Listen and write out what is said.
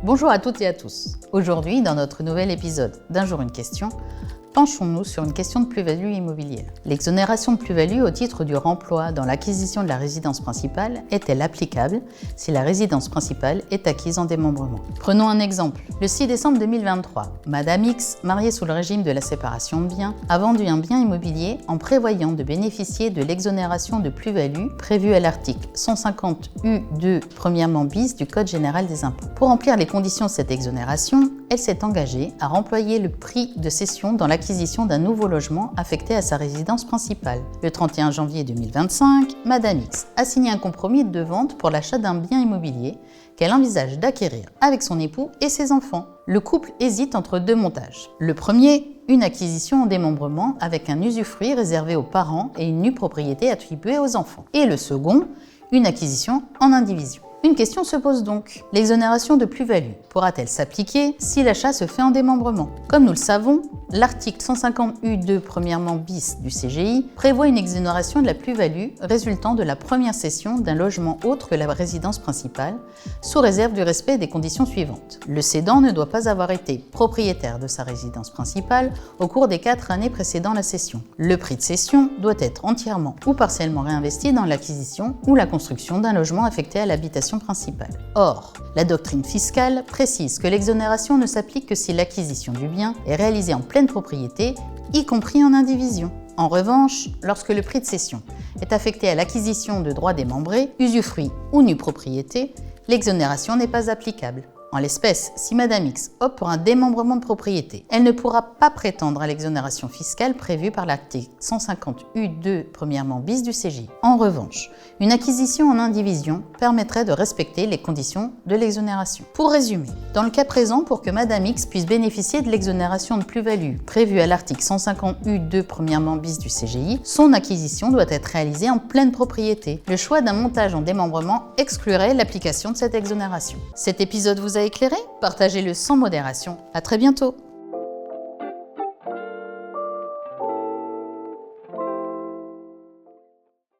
Bonjour à toutes et à tous. Aujourd'hui, dans notre nouvel épisode d'Un jour une question, penchons-nous sur une question de plus-value immobilière. L'exonération de plus-value au titre du remploi dans l'acquisition de la résidence principale est-elle applicable si la résidence principale est acquise en démembrement? Prenons un exemple. Le 6 décembre 2023, Madame X, mariée sous le régime de la séparation de biens, a vendu un bien immobilier en prévoyant de bénéficier de l'exonération de plus-value prévue à l'article 150 U2 premièrement bis du Code général des impôts. Pour remplir les conditions de cette exonération, elle s'est engagée à remployer le prix de cession dans l'acquisition d'un nouveau logement affecté à sa résidence principale. Le 31 janvier 2025, Madame X a signé un compromis de vente pour l'achat d'un bien immobilier qu'elle envisage d'acquérir avec son époux et ses enfants. Le couple hésite entre deux montages. Le premier, une acquisition en démembrement avec un usufruit réservé aux parents et une nue propriété attribuée aux enfants. Et le second, une acquisition en indivision. Une question se pose donc. L'exonération de plus-value pourra-t-elle s'appliquer si l'achat se fait en démembrement? Comme nous le savons, l'article 150 U2 premièrement bis du CGI prévoit une exonération de la plus-value résultant de la première cession d'un logement autre que la résidence principale, sous réserve du respect des conditions suivantes. Le cédant ne doit pas avoir été propriétaire de sa résidence principale au cours des 4 années précédant la cession. Le prix de cession doit être entièrement ou partiellement réinvesti dans l'acquisition ou la construction d'un logement affecté à l'habitation principale. Or, la doctrine fiscale précise que l'exonération ne s'applique que si l'acquisition du bien est réalisée en pleine propriété, y compris en indivision. En revanche, lorsque le prix de cession est affecté à l'acquisition de droits démembrés, usufruit ou nue propriété, l'exonération n'est pas applicable. En l'espèce, si Madame X opte pour un démembrement de propriété, elle ne pourra pas prétendre à l'exonération fiscale prévue par l'article 150 U2 premièrement bis du CGI. En revanche, une acquisition en indivision permettrait de respecter les conditions de l'exonération. Pour résumer, dans le cas présent, pour que Madame X puisse bénéficier de l'exonération de plus-value prévue à l'article 150 U2 premièrement bis du CGI, son acquisition doit être réalisée en pleine propriété. Le choix d'un montage en démembrement exclurait l'application de cette exonération. Cet épisode vous a éclairé? Partagez-le sans modération. À très bientôt.